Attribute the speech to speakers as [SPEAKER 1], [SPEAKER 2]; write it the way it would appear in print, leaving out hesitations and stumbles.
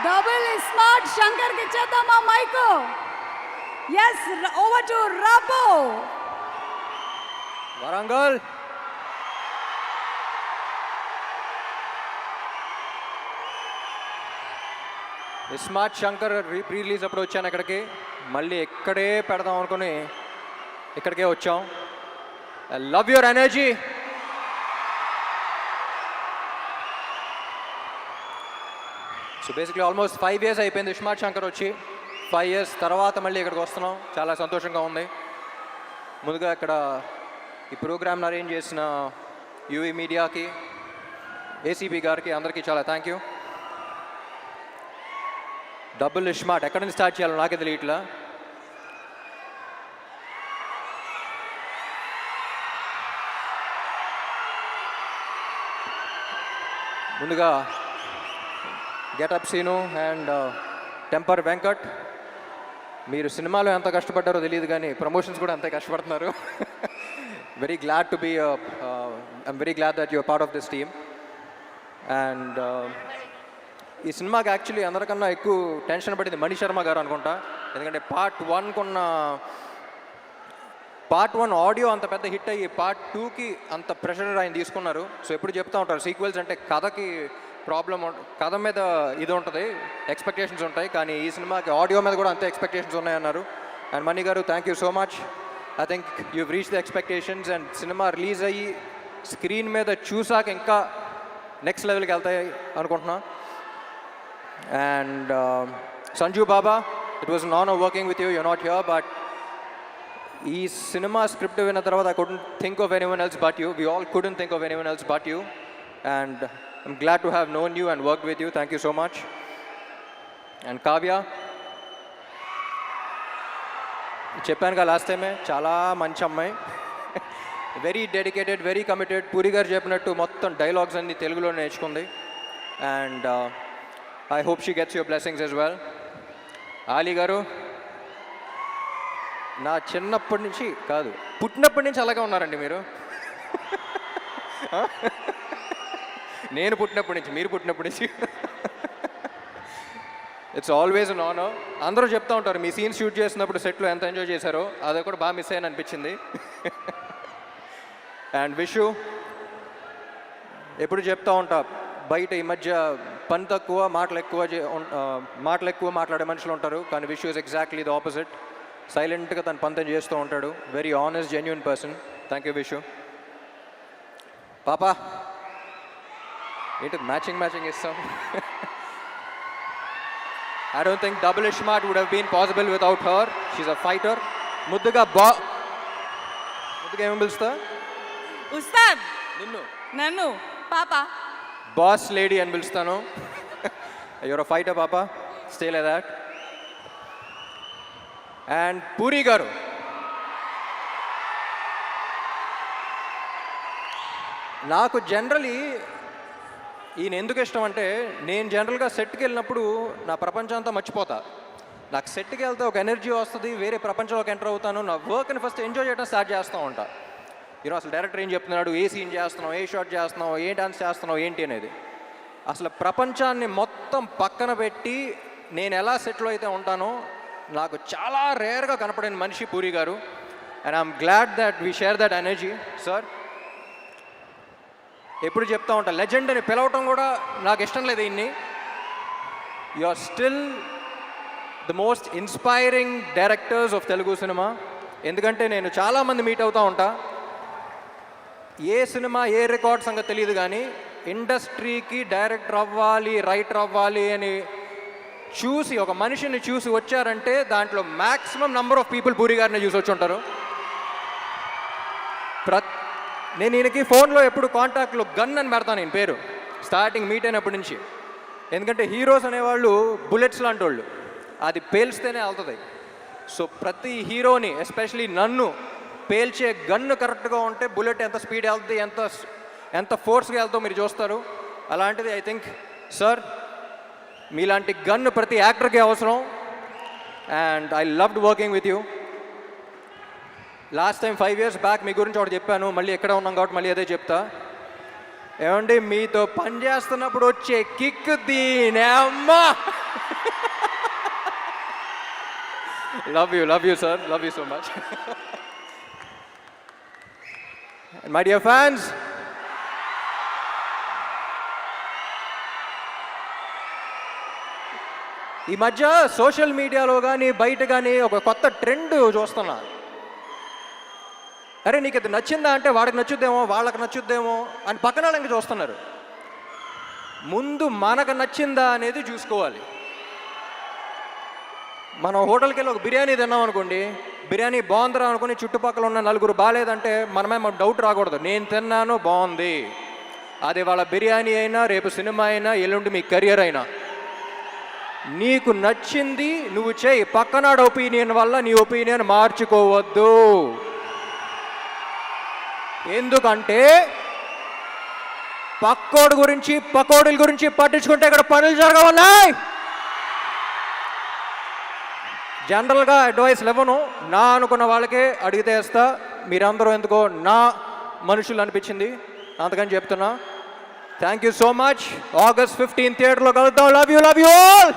[SPEAKER 1] Double smart శంకర్కి ఇచ్చేద్దామా mic. Yes, over to రాబో.
[SPEAKER 2] Warangal. Smart Shankar pre release అప్పుడు వచ్చాను ఇక్కడికి, మళ్ళీ ఇక్కడే పెడదాం అనుకుని ఇక్కడికే వచ్చాం. I love your energy. So basically almost 5 years అయిపోయింది స్మార్ట్ శంకర్ వచ్చి. 5 years తర్వాత మళ్ళీ ఇక్కడికి వస్తున్నాం, చాలా సంతోషంగా ఉంది. ముందుగా ఇక్కడ ఈ ప్రోగ్రామ్ని అరేంజ్ చేసిన యూవీ మీడియాకి, ఏసీబీ గారికి, అందరికీ చాలా థ్యాంక్ యూ. డబుల్ స్మార్ట్ ఎక్కడి నుంచి స్టార్ట్ చేయాలో నాకే తెలియట్లా. ముందుగా getup Seenu and temper Venkat, మీరు సినిమాలో ఎంత కష్టపడ్డారో తెలియదు కానీ ప్రమోషన్స్ కూడా అంతే కష్టపడుతున్నారు. Very glad to be I'm very glad that your part of this team. And ఈ సినిమాకి యాక్చువల్లీ అందరికన్నా ఎక్కువ టెన్షన్ పడింది మణి శర్మ గారు అనుకుంటా. ఎందుకంటే పార్ట్ 1 ఆడియో అంత పెద్ద హిట్ అయ్యి పార్ట్ 2కి అంత ప్రెషర్ ఆయన తీసుకున్నారు. సో ఎప్పుడు చెప్తూ ఉంటారు సీక్వెల్స్ అంటే కథకి ప్రాబ్లం, కథ మీద ఇది ఉంటుంది, ఎక్స్పెక్టేషన్స్ ఉంటాయి, కానీ ఈ సినిమాకి ఆడియో మీద కూడా అంతే ఎక్స్పెక్టేషన్స్ ఉన్నాయన్నారు. And Mani garu, thank you so much. I think you've reach the expectations. And cinema release అయ్యి స్క్రీన్ మీద చూసాక ఇంకా నెక్స్ట్ లెవెల్కి వెళ్తాయి అనుకుంటున్నా. And Sanju Baba, it was non working with you, you not here, but ఈ సినిమా స్క్రిప్ట్ విన్న తర్వాత I couldn't think of anyone else but you. We all couldn't think of anyone else but you. And I'm glad to have known you and worked with you. Thank you so much. And Kavya, చెప్పాను కదా last టైమే, చాలా మంచి అమ్మాయి, very dedicated, very committed. Puri గారు చెప్పినట్టు మొత్తం dialogues అన్ని తెలుగులో నేర్చుకుంది. And I hope she gets your blessings as well. Ali గారు, నా చిన్నప్పటి నుంచి కాదు, పుట్టినప్పటి నుంచి అలాగే ఉన్నారండి మీరు. నేను పుట్టినప్పటి నుంచి, మీరు పుట్టినప్పటి నుంచి. It's always an honour. అందరూ చెప్తూ ఉంటారు మీ సీన్ షూట్ చేసినప్పుడు సెట్లో ఎంత ఎంజాయ్ చేశారో, అది కూడా బాగా మిస్ అయ్యాను అనిపించింది. అండ్ విషు, ఎప్పుడు చెప్తూ ఉంటా బయట ఈ మధ్య పని తక్కువ మాటలు ఎక్కువ మాట్లాడే మనుషులు ఉంటారు, కానీ Vishu is exactly the opposite. సైలెంట్గా తన పంతం చేస్తూ ఉంటాడు. Very honest, genuine person. Thank you Vishu. పాపా ఏంటి మ్యాచింగ్ ఇస్తాం. I don't think double smart would have been possible without her. She's a fighter. ముద్దుగా ఏమేమి పిలుస్తా?
[SPEAKER 1] ఉస్తాద్.
[SPEAKER 2] నిన్ను?
[SPEAKER 1] నన్ను పాపా.
[SPEAKER 2] బాస్ లేడీ అని పిలుస్తాను. You're a fighter, పాపా. Stay like that. And puri గారు, నాకు జనరలీ ఈయన ఎందుకు ఇష్టం అంటే, నేను జనరల్గా సెట్కి వెళ్ళినప్పుడు నా ప్రపంచం అంతా మర్చిపోతా. నాకు సెట్కి వెళ్తే ఒక ఎనర్జీ వస్తుంది, వేరే ప్రపంచంలోకి ఎంటర్ అవుతాను. నా వర్క్ని ఫస్ట్ ఎంజాయ్ చేయడం స్టార్ట్ చేస్తూ ఉంటా. ఈరోజు అసలు డైరెక్టర్ ఏం చెప్తున్నాడు, ఏ సీన్ చేస్తున్నావు, ఏ షాట్ చేస్తున్నావు, ఏ డాన్స్ చేస్తున్నావు ఏంటి అనేది, అసలు ప్రపంచాన్ని మొత్తం పక్కన పెట్టి నేను ఎలా సెట్లో అయితే ఉంటానో నాకు చాలా రేర్గా కనపడిన మనిషి పూరి గారు. And I'm glad that we share that energy. Sir ఎప్పుడు చెప్తా ఉంటా, లెజెండ్ అని పిలవటం కూడా నాకు ఇష్టం లేదు. ఇన్ని you are still the most inspiring directors of Telugu cinema. ఎందుకంటే నేను చాలామంది మీట్ అవుతూ ఉంటా, ఏ సినిమా ఏ రికార్డ్ సంగతి తెలియదు, కానీ ఇండస్ట్రీకి డైరెక్టర్ అవ్వాలి, రైటర్ అవ్వాలి అని చూసి ఒక మనిషిని చూసి వచ్చారంటే దాంట్లో maximum number of people puri గారిని చూసి వచ్చి ఉంటారు. నేను ఈయనకి ఫోన్లో ఎప్పుడు కాంటాక్ట్లో గన్ అని పెడతాను నేను పేరు, స్టార్టింగ్ మీట్ అయినప్పటి నుంచి. ఎందుకంటే హీరోస్ అనేవాళ్ళు బుల్లెట్స్ లాంటి వాళ్ళు, అది పేల్స్తేనే వెళ్తుంది. సో ప్రతి హీరోని, ఎస్పెషలీ నన్ను పేల్చే గన్ను కరెక్ట్గా ఉంటే బుల్లెట్ ఎంత స్పీడ్ వెళ్తుంది, ఎంత ఫోర్స్గా వెళ్తుందో మీరు చూస్తారు. అలాంటిది ఐ థింక్ సార్ మీలాంటి గన్ ప్రతి యాక్టర్కి అవసరం. And I loved working with you. Last time 5 years back మీ గురించి ఒకటి చెప్పాను, మళ్ళీ ఎక్కడ ఉన్నాం కాబట్టి మళ్ళీ అదే చెప్తా. ఏమండి, మీతో పని చేస్తున్నప్పుడు వచ్చే కిక్ దీని అమ్మా. love you sir, love you so much. And my dear fans, ఈ మధ్య సోషల్ మీడియాలో కానీ బయట కానీ ఒక కొత్త ట్రెండ్ చూస్తున్నా. అరే నీకు ఇది నచ్చిందా అంటే వాడికి నచ్చుద్దేమో వాళ్ళకి నచ్చుద్దేమో అని పక్కన వాళ్ళకి చూస్తున్నారు. ముందు మనకు నచ్చిందా అనేది చూసుకోవాలి. మనం హోటల్కి వెళ్ళి ఒక బిర్యానీ తిన్నాం అనుకోండి, బిర్యానీ బాగుందిరా అనుకుని చుట్టుపక్కల ఉన్న నలుగురు బాగాలేదంటే మనమే మాకు డౌట్ రాకూడదు. నేను తిన్నాను బాగుంది. అది వాళ్ళ బిర్యానీ అయినా, రేపు సినిమా అయినా, ఎల్లుండి మీ కెరియర్ అయినా, నీకు నచ్చింది నువ్వు చేయి. పక్కనాడు ఒపీనియన్ వల్ల నీ ఒపీనియన్ మార్చుకోవద్దు. ఎందుకంటే పక్కోడి గురించి పకోడీల గురించి పట్టించుకుంటే ఇక్కడ పనులు జరగవున్నాయి. జనరల్గా అడ్వైస్ ఇవ్వను, నా అనుకున్న వాళ్ళకే అడిగితే వేస్తా. మీరందరూ ఎందుకో నా మనుషులు అనిపించింది, అందుకని చెప్తున్నా. Thank you so much. August 15 థియేటర్లో కలుద్దాం. Love you all.